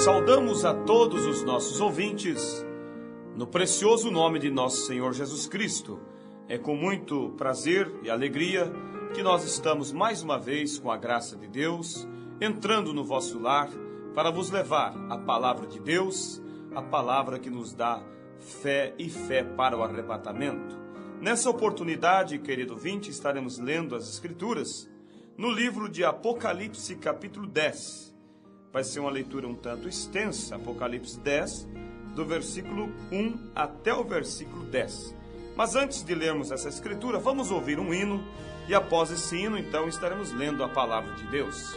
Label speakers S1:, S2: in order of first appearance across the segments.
S1: Saudamos a todos os nossos ouvintes, no precioso nome de nosso Senhor Jesus Cristo. É com muito prazer e alegria que nós estamos mais uma vez, com a graça de Deus, entrando no vosso lar para vos levar a palavra de Deus, a palavra que nos dá fé e fé para o arrebatamento. Nessa oportunidade, querido ouvinte, estaremos lendo as Escrituras no livro de Apocalipse, capítulo 10. Vai ser uma leitura um tanto extensa, Apocalipse 10, do versículo 1 até o versículo 10. Mas antes de lermos essa escritura, vamos ouvir um hino, e após esse hino, então, estaremos lendo a palavra de Deus.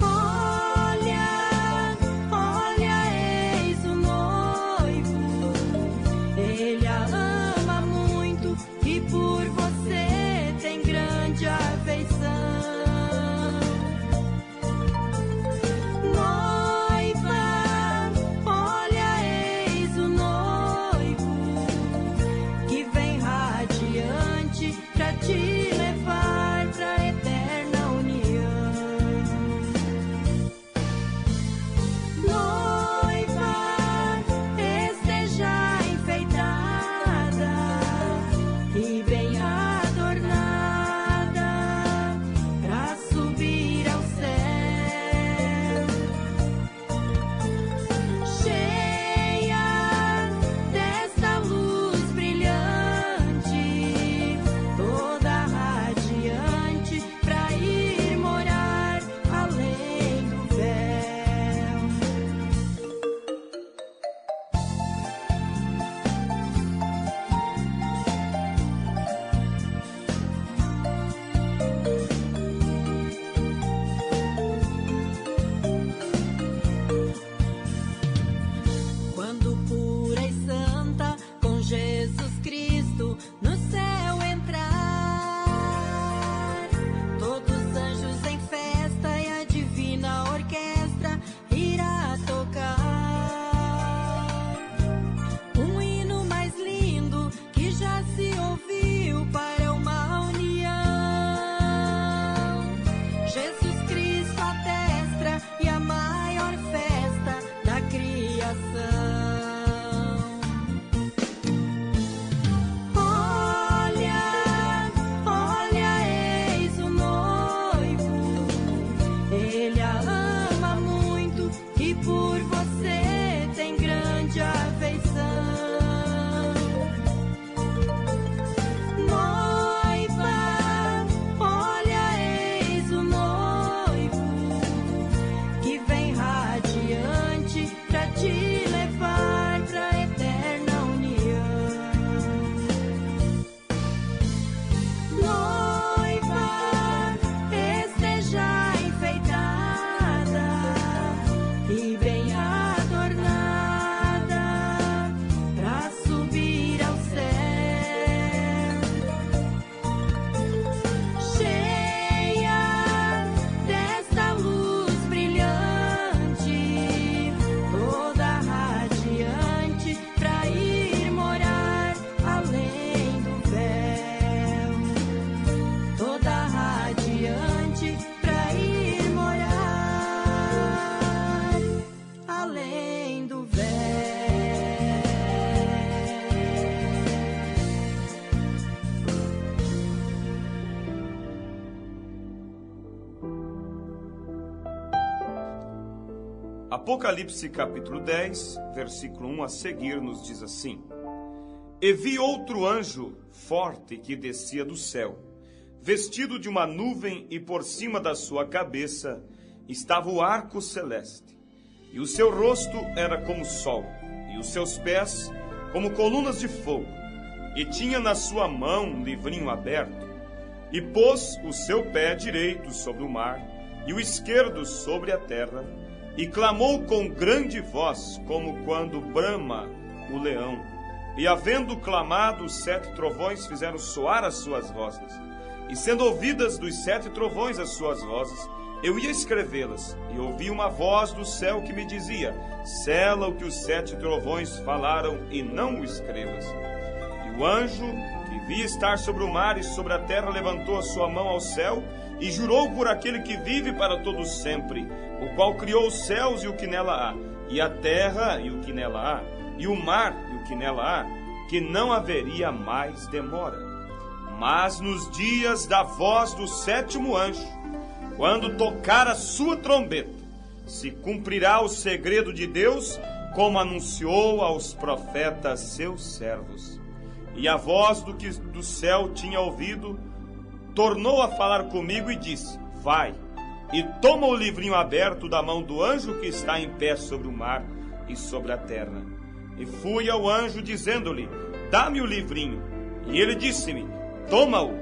S2: Oh
S1: Apocalipse capítulo 10, versículo 1 a seguir, nos diz assim: E vi outro anjo forte que descia do céu, vestido de uma nuvem, e por cima da sua cabeça estava o arco celeste. E o seu rosto era como o sol, e os seus pés como colunas de fogo. E tinha na sua mão um livrinho aberto, e pôs o seu pé direito sobre o mar, e o esquerdo sobre a terra, e clamou com grande voz, como quando brama o leão. E havendo clamado, os 7 trovões fizeram soar as suas vozes. E sendo ouvidas dos 7 trovões as suas vozes, eu ia escrevê-las, e ouvi uma voz do céu que me dizia: Sela o que os 7 trovões falaram, e não o escrevas. E o anjo que via estar sobre o mar e sobre a terra levantou a sua mão ao céu e jurou por aquele que vive para todo sempre, o qual criou os céus e o que nela há, e a terra e o que nela há, e o mar e o que nela há, que não haveria mais demora. Mas nos dias da voz do 7º anjo, quando tocar a sua trombeta, se cumprirá o segredo de Deus, como anunciou aos profetas seus servos. E a voz do que do céu tinha ouvido tornou a falar comigo e disse: Vai, e toma o livrinho aberto da mão do anjo que está em pé sobre o mar e sobre a terra. E fui ao anjo dizendo-lhe: Dá-me o livrinho. E ele disse-me: Toma-o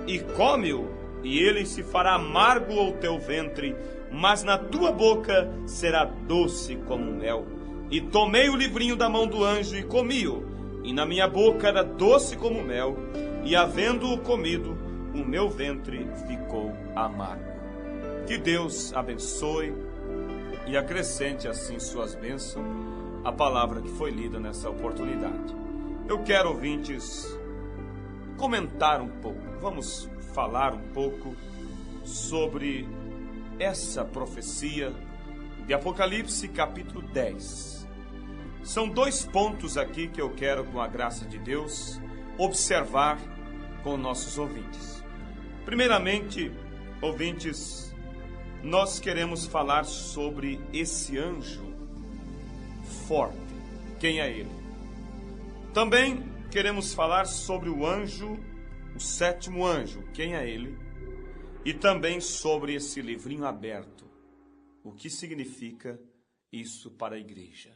S1: e come-o, e ele se fará amargo ao teu ventre, mas na tua boca será doce como mel. E tomei o livrinho da mão do anjo e comi-o, e na minha boca era doce como mel, e havendo-o comido, o meu ventre ficou amargo. Que Deus abençoe e acrescente assim suas bênçãos a palavra que foi lida nessa oportunidade. Eu quero, ouvintes, comentar um pouco, vamos falar um pouco sobre essa profecia de Apocalipse capítulo 10. São 2 pontos aqui que eu quero, com a graça de Deus, observar com nossos ouvintes. Primeiramente, ouvintes, nós queremos falar sobre esse anjo forte. Quem é ele? Também queremos falar sobre o anjo, o 7º anjo. Quem é ele? E também sobre esse livrinho aberto. O que significa isso para a igreja?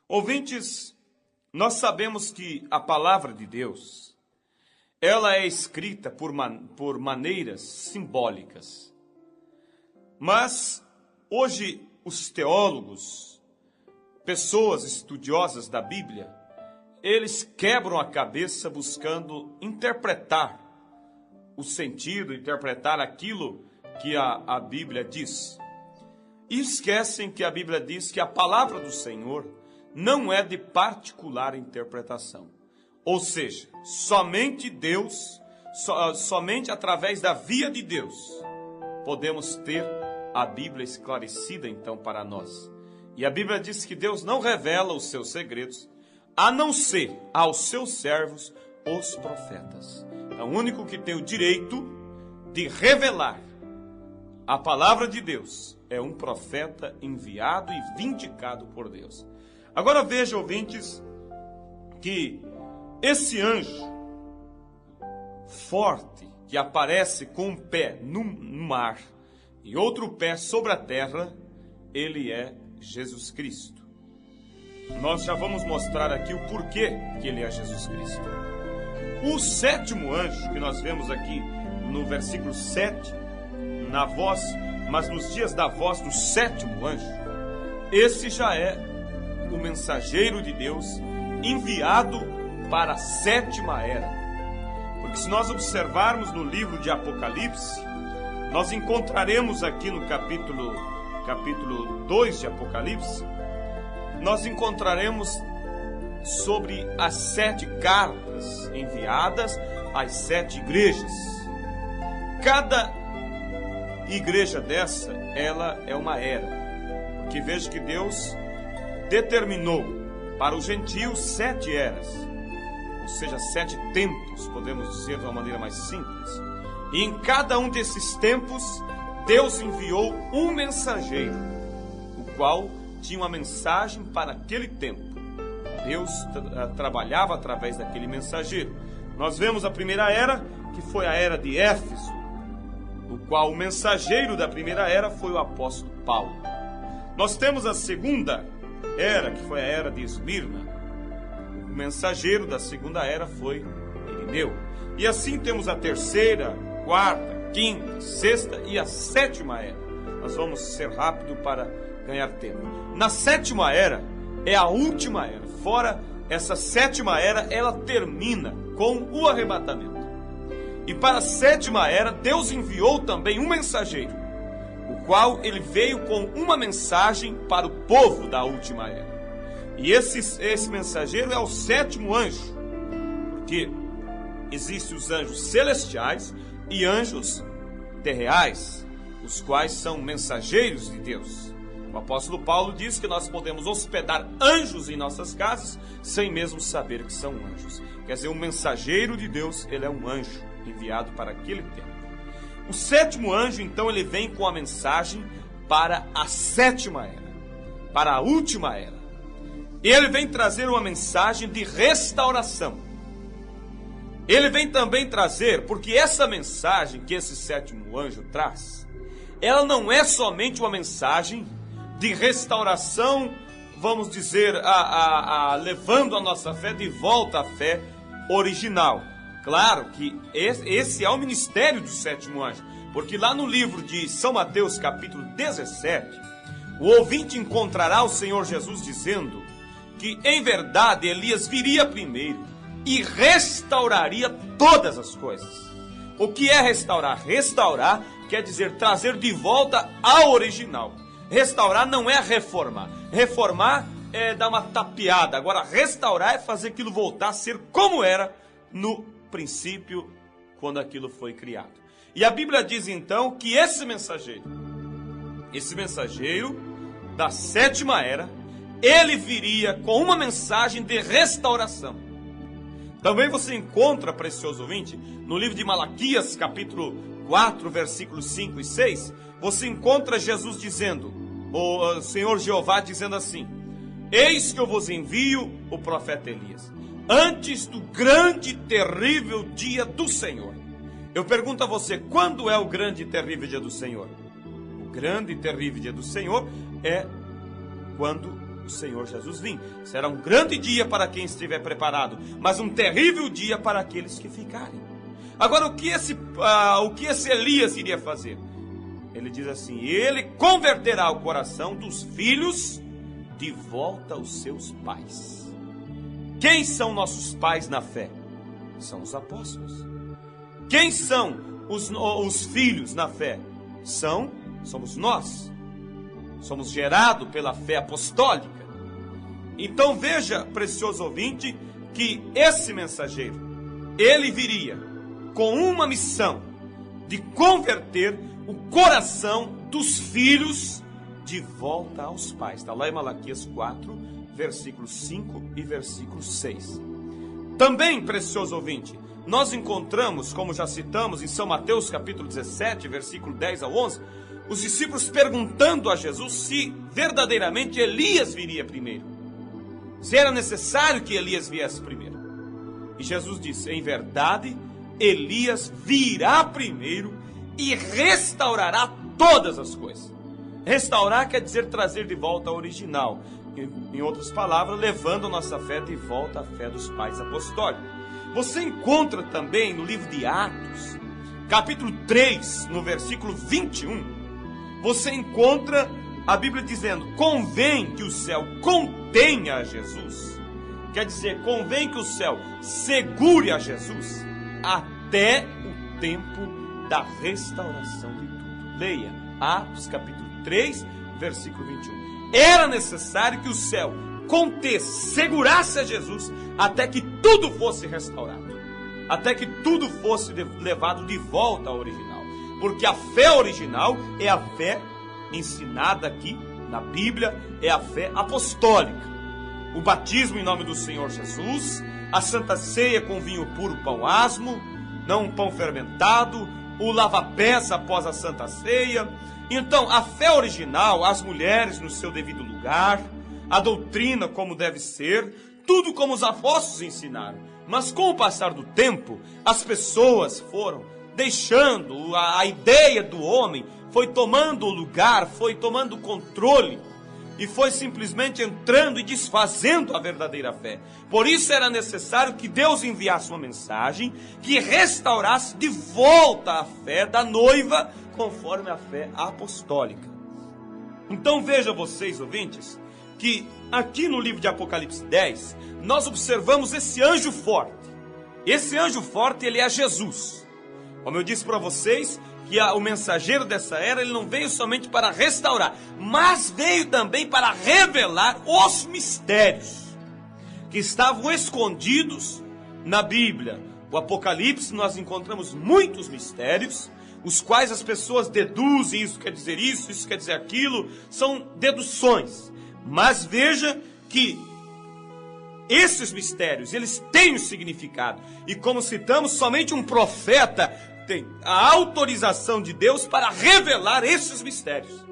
S1: Ouvintes, nós sabemos que a palavra de Deus, ela é escrita por maneiras simbólicas. Mas hoje os teólogos, pessoas estudiosas da Bíblia, eles quebram a cabeça buscando interpretar o sentido, interpretar aquilo que a Bíblia diz. E esquecem que a Bíblia diz que a palavra do Senhor não é de particular interpretação. Ou seja, somente Deus, somente através da via de Deus, podemos ter a Bíblia esclarecida então para nós. E a Bíblia diz que Deus não revela os seus segredos, a não ser aos seus servos, os profetas. É o único que tem o direito de revelar a palavra de Deus. É um profeta enviado e vindicado por Deus. Agora veja, ouvintes, que esse anjo forte que aparece com um pé no mar e outro pé sobre a terra, ele é Jesus Cristo. Nós já vamos mostrar aqui o porquê que ele é Jesus Cristo. O 7º anjo que nós vemos aqui no versículo 7, na voz, mas nos dias da voz do 7º anjo, esse já é o mensageiro de Deus enviado para a 7ª era. Porque se nós observarmos no livro de Apocalipse, nós encontraremos aqui no capítulo 2 de Apocalipse, nós encontraremos sobre as 7 cartas enviadas às 7 igrejas. Cada igreja dessa, ela é uma era. Porque veja que Deus determinou para os gentios 7 eras, ou seja, 7 tempos, podemos dizer de uma maneira mais simples. E em cada um desses tempos, Deus enviou um mensageiro, o qual tinha uma mensagem para aquele tempo. Deus trabalhava através daquele mensageiro. Nós vemos a primeira era, que foi a era de Éfeso, no qual o mensageiro da primeira era foi o apóstolo Paulo. Nós temos a segunda era, que foi a era de Esmirna. O mensageiro da segunda era foi Irineu. E assim temos a terceira, quarta, quinta, sexta e a sétima era. Nós vamos ser rápido para ganhar tempo. Na sétima era, é a última era. Fora essa sétima era, ela termina com o arrebatamento. E para a sétima era, Deus enviou também um mensageiro, o qual ele veio com uma mensagem para o povo da última era. E esse mensageiro é o sétimo anjo, porque existem os anjos celestiais e anjos terreais, os quais são mensageiros de Deus. O apóstolo Paulo diz que nós podemos hospedar anjos em nossas casas sem mesmo saber que são anjos. Quer dizer, um mensageiro de Deus, ele é um anjo enviado para aquele tempo. O sétimo anjo, então, ele vem com a mensagem para a sétima era, para a última era. Ele vem trazer uma mensagem de restauração. Ele vem também trazer, porque essa mensagem que esse sétimo anjo traz, ela não é somente uma mensagem de restauração, vamos dizer, levando a nossa fé de volta à fé original. Claro que esse é o ministério do sétimo anjo, porque lá no livro de São Mateus, capítulo 17, o ouvinte encontrará o Senhor Jesus dizendo que, em verdade, Elias viria primeiro e restauraria todas as coisas. O que é restaurar? Restaurar quer dizer trazer de volta ao original. Restaurar não é reformar. Reformar é dar uma tapeada. Agora, restaurar é fazer aquilo voltar a ser como era no princípio, quando aquilo foi criado. E a Bíblia diz então que esse mensageiro da sétima era, ele viria com uma mensagem de restauração. Também você encontra, precioso ouvinte, no livro de Malaquias, capítulo 4, versículos 5 e 6, você encontra Jesus dizendo, o Senhor Jeová dizendo assim: eis que eu vos envio o profeta Elias, antes do grande e terrível dia do Senhor. Eu pergunto a você, quando é o grande e terrível dia do Senhor? O grande e terrível dia do Senhor é quando o Senhor Jesus vir. Será um grande dia para quem estiver preparado, mas um terrível dia para aqueles que ficarem. Agora, o que esse Elias iria fazer? Ele diz assim: ele converterá o coração dos filhos de volta aos seus pais. Quem são nossos pais na fé? São os apóstolos. Quem são os filhos na fé? Somos nós. Somos gerados pela fé apostólica. Então veja, precioso ouvinte, que esse mensageiro, ele viria com uma missão de converter o coração dos filhos de volta aos pais. Está lá em Malaquias 4, versículos 5 e versículo 6. Também, precioso ouvinte, nós encontramos, como já citamos em São Mateus capítulo 17, versículo 10 ao 11, os discípulos perguntando a Jesus se verdadeiramente Elias viria primeiro, se era necessário que Elias viesse primeiro. E Jesus disse: em verdade, Elias virá primeiro e restaurará todas as coisas. Restaurar quer dizer trazer de volta ao original. Em outras palavras, levando a nossa fé de volta à fé dos pais apostólicos. Você encontra também no livro de Atos, capítulo 3, no versículo 21, você encontra a Bíblia dizendo: convém que o céu contenha a Jesus. Quer dizer, convém que o céu segure a Jesus até o tempo da restauração de tudo. Leia Atos capítulo 3, versículo 21. Era necessário que o céu contesse, segurasse a Jesus até que tudo fosse restaurado, até que tudo fosse levado de volta ao original. Porque a fé original é a fé ensinada aqui na Bíblia, é a fé apostólica. O batismo em nome do Senhor Jesus, a Santa Ceia com vinho puro, pão asmo, não um pão fermentado, o lava-pés após a Santa Ceia, Então, a fé original, as mulheres no seu devido lugar, a doutrina como deve ser, tudo como os apóstolos ensinaram. Mas com o passar do tempo, as pessoas foram deixando, a ideia do homem foi tomando o lugar, foi tomando o controle e foi simplesmente entrando e desfazendo a verdadeira fé. Por isso era necessário que Deus enviasse uma mensagem que restaurasse de volta a fé da noiva conforme a fé apostólica. Então veja vocês, ouvintes, que aqui no livro de Apocalipse 10, nós observamos esse anjo forte. Esse anjo forte, ele é Jesus. Como eu disse para vocês, que o mensageiro dessa era, ele não veio somente para restaurar, mas veio também para revelar os mistérios que estavam escondidos na Bíblia. O Apocalipse, nós encontramos muitos mistérios, os quais as pessoas deduzem, isso quer dizer isso quer dizer aquilo, são deduções. Mas veja que esses mistérios, eles têm um significado. E como citamos, somente um profeta tem a autorização de Deus para revelar esses mistérios.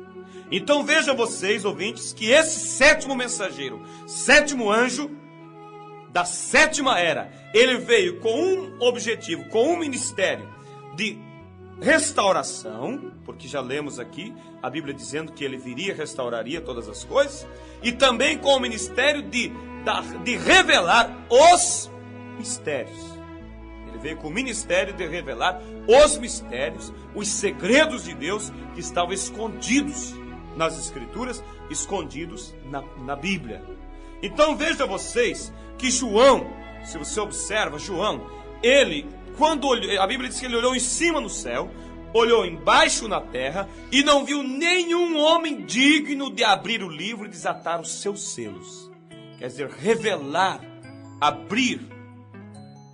S1: Então vejam vocês, ouvintes, que esse sétimo mensageiro, sétimo anjo da sétima era, ele veio com um objetivo, com um ministério de restauração, porque já lemos aqui a Bíblia dizendo que ele viria e restauraria todas as coisas, e também com o ministério de revelar os mistérios. Ele veio com o ministério de revelar os mistérios, os segredos de Deus que estavam escondidos nas Escrituras, escondidos na Bíblia. Então veja vocês que João, se você observa, João, ele, quando olhou, a Bíblia diz que ele olhou em cima no céu, olhou embaixo na terra e não viu nenhum homem digno de abrir o livro e desatar os seus selos. Quer dizer, revelar, abrir.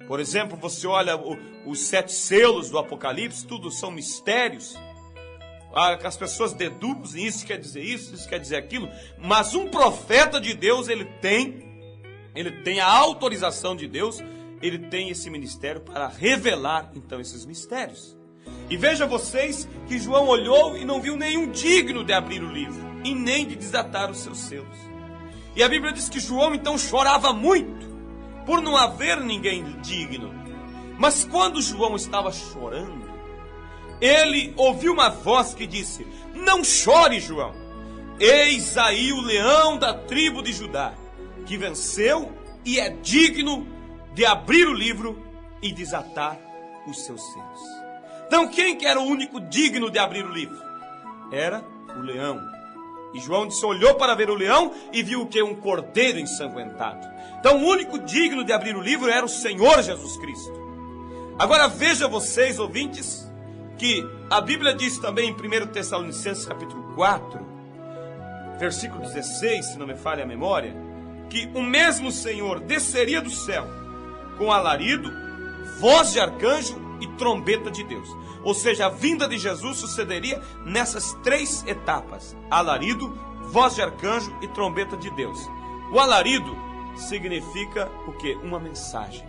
S1: Por exemplo, você olha os 7 selos do Apocalipse, tudo são mistérios. As pessoas deduzem, isso quer dizer isso quer dizer aquilo. Mas um profeta de Deus, ele tem a autorização de Deus, ele tem esse ministério para revelar, então, esses mistérios. E veja vocês que João olhou e não viu nenhum digno de abrir o livro, e nem de desatar os seus selos. E a Bíblia diz que João então chorava muito, por não haver ninguém digno. Mas quando João estava chorando, ele ouviu uma voz que disse: não chore, João, eis aí o leão da tribo de Judá, que venceu e é digno de abrir o livro e desatar os seus selos. Então quem que era o único digno de abrir o livro? Era o leão. E João disse, olhou para ver o leão e viu o que? Um cordeiro ensanguentado. Então o único digno de abrir o livro era o Senhor Jesus Cristo. Agora veja vocês, ouvintes, que a Bíblia diz também em 1 Tessalonicenses capítulo 4, versículo 16, se não me falha a memória, que o mesmo Senhor desceria do céu com alarido, voz de arcanjo e trombeta de Deus. Ou seja, a vinda de Jesus sucederia nessas 3 etapas: alarido, voz de arcanjo e trombeta de Deus. O alarido significa o quê? Uma mensagem.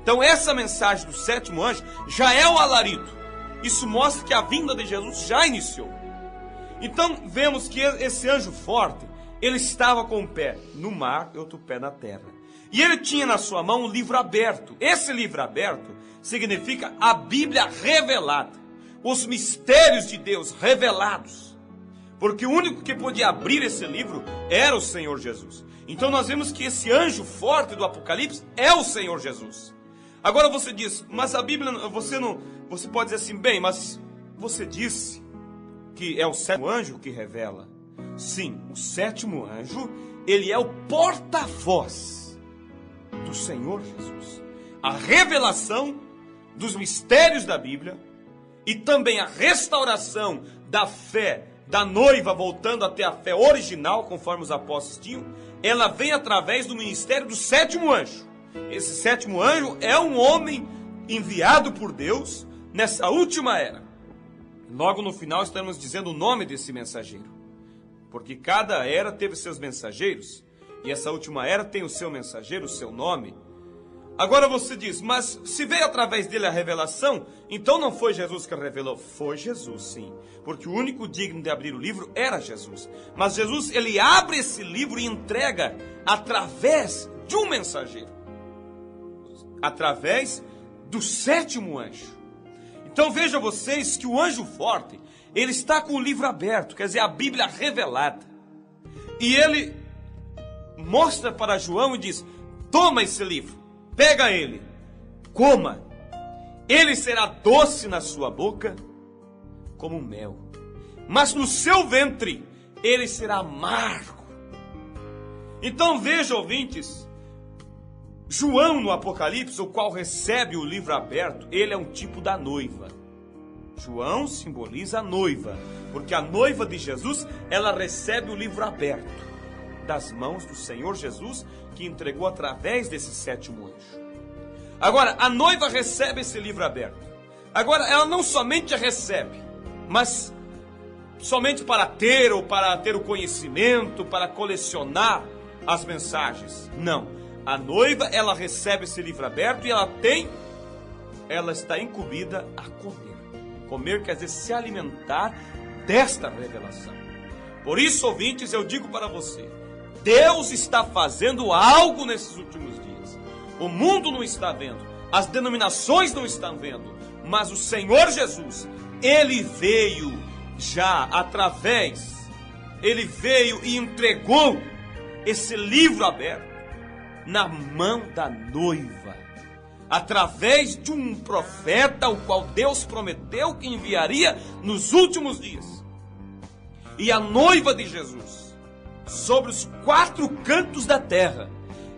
S1: Então essa mensagem do sétimo anjo já é o alarido. Isso mostra que a vinda de Jesus já iniciou. Então vemos que esse anjo forte, ele estava com um pé no mar e outro pé na terra. E ele tinha na sua mão um livro aberto. Esse livro aberto significa a Bíblia revelada, os mistérios de Deus revelados, porque o único que podia abrir esse livro era o Senhor Jesus. Então nós vemos que esse anjo forte do Apocalipse é o Senhor Jesus. Agora você diz, mas a Bíblia, você pode dizer assim, bem, mas você disse que é o sétimo anjo que revela. Sim, o sétimo anjo, ele é o porta-voz do Senhor Jesus. A revelação dos mistérios da Bíblia e também a restauração da fé da noiva voltando até a fé original, conforme os apóstolos tinham, ela vem através do ministério do sétimo anjo. Esse sétimo anjo é um homem enviado por Deus nessa última era. Logo no final estamos dizendo o nome desse mensageiro, porque cada era teve seus mensageiros, e essa última era tem o seu mensageiro, o seu nome. Agora você diz, mas se veio através dele a revelação, então não foi Jesus que revelou? Foi Jesus, sim. Porque o único digno de abrir o livro era Jesus. Mas Jesus, ele abre esse livro e entrega através de um mensageiro. Através do 7º anjo. Então vejam vocês que o anjo forte, ele está com o livro aberto, quer dizer, a Bíblia revelada. E ele mostra para João e diz, toma esse livro. Pega ele, coma, ele será doce na sua boca como mel, mas no seu ventre ele será amargo. Então veja, ouvintes, João no Apocalipse, o qual recebe o livro aberto, ele é um tipo da noiva. João simboliza a noiva, porque a noiva de Jesus, ela recebe o livro aberto das mãos do Senhor Jesus, que entregou através desse 7º anjo. Agora, a noiva recebe esse livro aberto. Agora, ela não somente recebe, mas somente para ter ou para ter o conhecimento, para colecionar as mensagens. Não. A noiva, ela recebe esse livro aberto e ela está incumbida a comer. Comer quer dizer se alimentar desta revelação. Por isso, ouvintes, eu digo para você, Deus está fazendo algo nesses últimos dias. O mundo não está vendo, as denominações não estão vendo, mas o Senhor Jesus, ele veio e entregou esse livro aberto na mão da noiva, através de um profeta, o qual Deus prometeu que enviaria nos últimos dias. E a noiva de Jesus, sobre os 4 cantos da terra,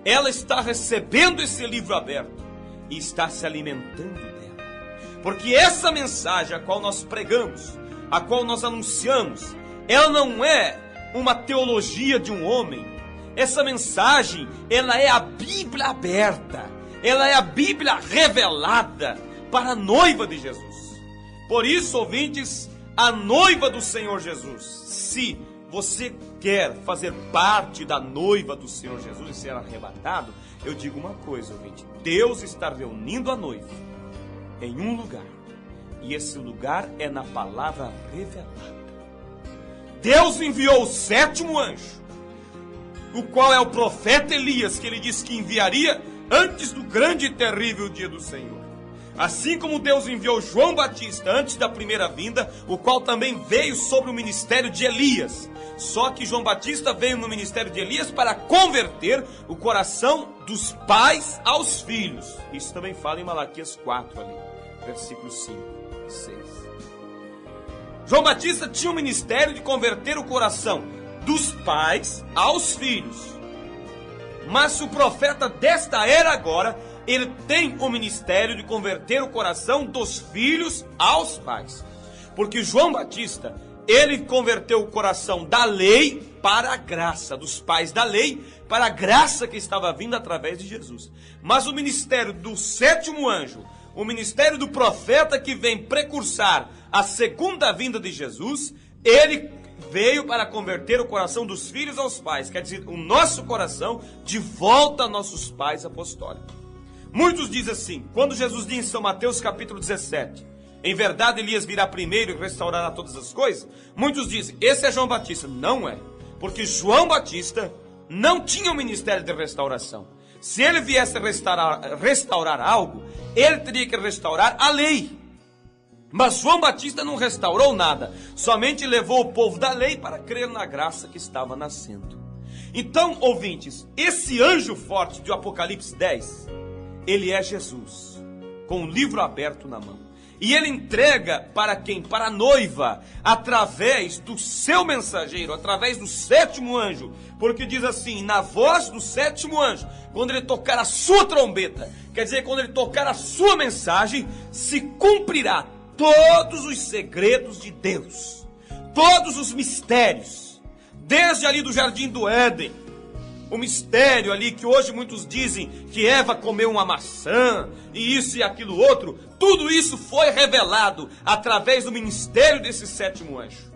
S1: ela está recebendo esse livro aberto e está se alimentando dela. Porque essa mensagem a qual nós pregamos, a qual nós anunciamos, ela não é uma teologia de um homem. Essa mensagem, ela é a Bíblia aberta, ela é a Bíblia revelada para a noiva de Jesus. Por isso, ouvintes, a noiva do Senhor Jesus, se você quer fazer parte da noiva do Senhor Jesus e ser arrebatado, eu digo uma coisa, ouvinte, Deus está reunindo a noiva em um lugar, e esse lugar é na palavra revelada. Deus enviou o 7º anjo, o qual é o profeta Elias, que ele disse que enviaria antes do grande e terrível dia do Senhor. Assim como Deus enviou João Batista antes da primeira vinda, o qual também veio sobre o ministério de Elias. Só que João Batista veio no ministério de Elias para converter o coração dos pais aos filhos. Isso também fala em Malaquias 4 ali, versículos 5 e 6. João Batista tinha o ministério de converter o coração dos pais aos filhos. Mas o profeta desta era agora, ele tem o ministério de converter o coração dos filhos aos pais. Porque João Batista, ele converteu o coração da lei para a graça, dos pais da lei para a graça que estava vindo através de Jesus. Mas o ministério do 7º anjo, o ministério do profeta que vem precursar a segunda vinda de Jesus, ele veio para converter o coração dos filhos aos pais, quer dizer, o nosso coração de volta a nossos pais apostólicos. Muitos dizem assim, quando Jesus diz em São Mateus capítulo 17, em verdade Elias virá primeiro e restaurará todas as coisas, muitos dizem, esse é João Batista. Não é, porque João Batista não tinha o ministério de restauração. Se ele viesse restaurar algo, ele teria que restaurar a lei. Mas João Batista não restaurou nada, somente levou o povo da lei para crer na graça que estava nascendo. Então, ouvintes, esse anjo forte de Apocalipse 10, ele é Jesus, com o livro aberto na mão. E ele entrega para quem? Para a noiva, através do seu mensageiro, através do 7º anjo. Porque diz assim, na voz do 7º anjo, quando ele tocar a sua trombeta, quer dizer, quando ele tocar a sua mensagem, se cumprirá todos os segredos de Deus, todos os mistérios, desde ali do jardim do Éden, o mistério ali que hoje muitos dizem que Eva comeu uma maçã, e isso e aquilo outro, tudo isso foi revelado através do ministério desse 7º anjo.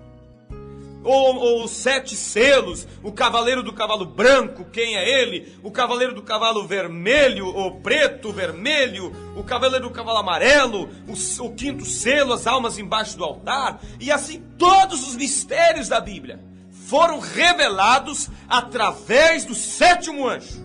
S1: ou os 7 selos, o cavaleiro do cavalo branco, quem é ele? O cavaleiro do cavalo vermelho, ou preto, vermelho, o cavaleiro do cavalo amarelo, o 5º selo, as almas embaixo do altar, e assim todos os mistérios da Bíblia foram revelados através do 7º anjo.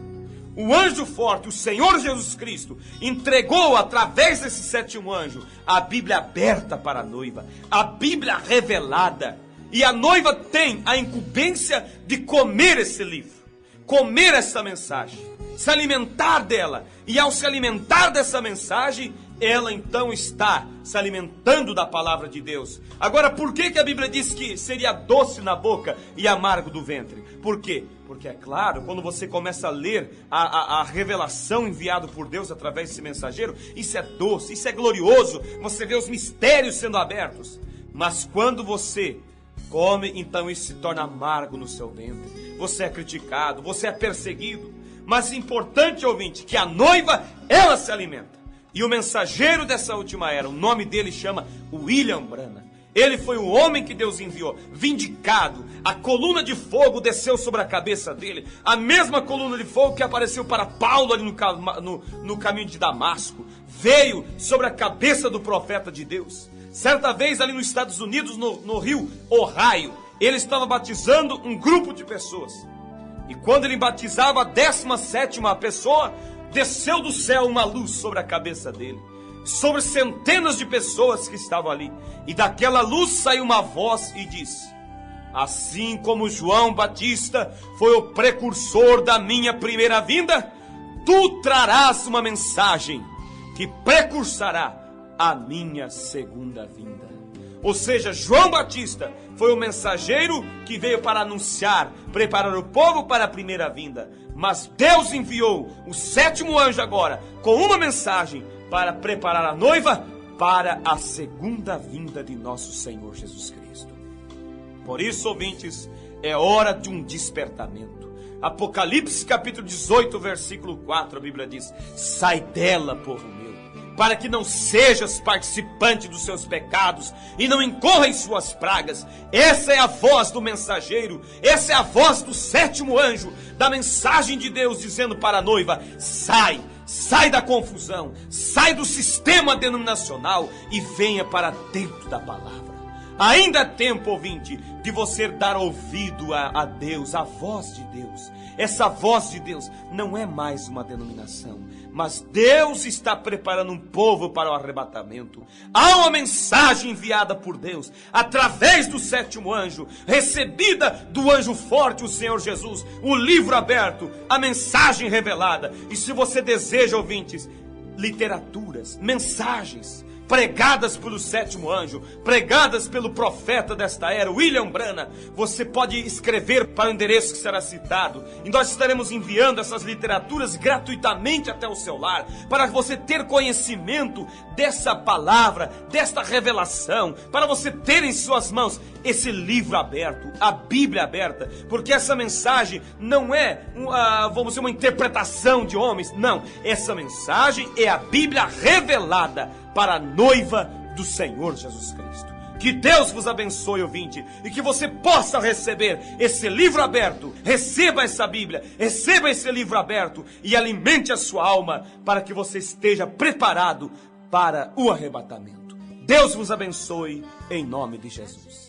S1: O anjo forte, o Senhor Jesus Cristo, entregou através desse 7º anjo a Bíblia aberta para a noiva, a Bíblia revelada. E a noiva tem a incumbência de comer esse livro, comer essa mensagem, se alimentar dela. E ao se alimentar dessa mensagem, ela então está se alimentando da palavra de Deus. Agora, por que a Bíblia diz que seria doce na boca e amargo do ventre? Por quê? Porque é claro, quando você começa a ler a revelação enviada por Deus através desse mensageiro, isso é doce, isso é glorioso, você vê os mistérios sendo abertos. Mas quando você come, então isso se torna amargo no seu ventre. Você é criticado, você é perseguido. Mas importante, ouvinte, que a noiva, ela se alimenta. E o mensageiro dessa última era, o nome dele chama William Branham. Ele foi o homem que Deus enviou, vindicado. A coluna de fogo desceu sobre a cabeça dele. A mesma coluna de fogo que apareceu para Paulo ali no caminho de Damasco. Veio sobre a cabeça do profeta de Deus. Certa vez ali nos Estados Unidos, no rio Ohio, ele estava batizando um grupo de pessoas. E quando ele batizava a 17ª pessoa, desceu do céu uma luz sobre a cabeça dele, sobre centenas de pessoas que estavam ali. E daquela luz saiu uma voz e disse: assim como João Batista foi o precursor da minha primeira vinda, tu trarás uma mensagem que precursará a minha segunda vinda. Ou seja, João Batista foi o mensageiro que veio para anunciar, preparar o povo para a primeira vinda. Mas Deus enviou o 7º anjo agora com uma mensagem para preparar a noiva para a segunda vinda de nosso Senhor Jesus Cristo. Por isso, ouvintes, é hora de um despertamento. Apocalipse capítulo 18, versículo 4, a Bíblia diz: sai dela, povo meu, para que não sejas participante dos seus pecados e não incorra em suas pragas. Essa é a voz do mensageiro, essa é a voz do 7º anjo, da mensagem de Deus dizendo para a noiva: sai da confusão, sai do sistema denominacional e venha para dentro da palavra. Ainda é tempo, ouvinte, de você dar ouvido a Deus, a voz de Deus. Essa voz de Deus não é mais uma denominação, mas Deus está preparando um povo para o arrebatamento. Há uma mensagem enviada por Deus, através do 7º anjo, recebida do anjo forte, o Senhor Jesus, o livro aberto, a mensagem revelada. E se você deseja, ouvintes, literaturas, mensagens pregadas pelo 7º anjo, pregadas pelo profeta desta era, William Branham, você pode escrever para o endereço que será citado, e nós estaremos enviando essas literaturas gratuitamente até o seu lar, para você ter conhecimento dessa palavra, desta revelação, para você ter em suas mãos esse livro aberto, a Bíblia aberta, porque essa mensagem não é vamos dizer, uma interpretação de homens, não, essa mensagem é a Bíblia revelada para a noiva do Senhor Jesus Cristo. Que Deus vos abençoe, ouvinte, e que você possa receber esse livro aberto. Receba essa Bíblia, receba esse livro aberto e alimente a sua alma para que você esteja preparado para o arrebatamento. Deus vos abençoe em nome de Jesus.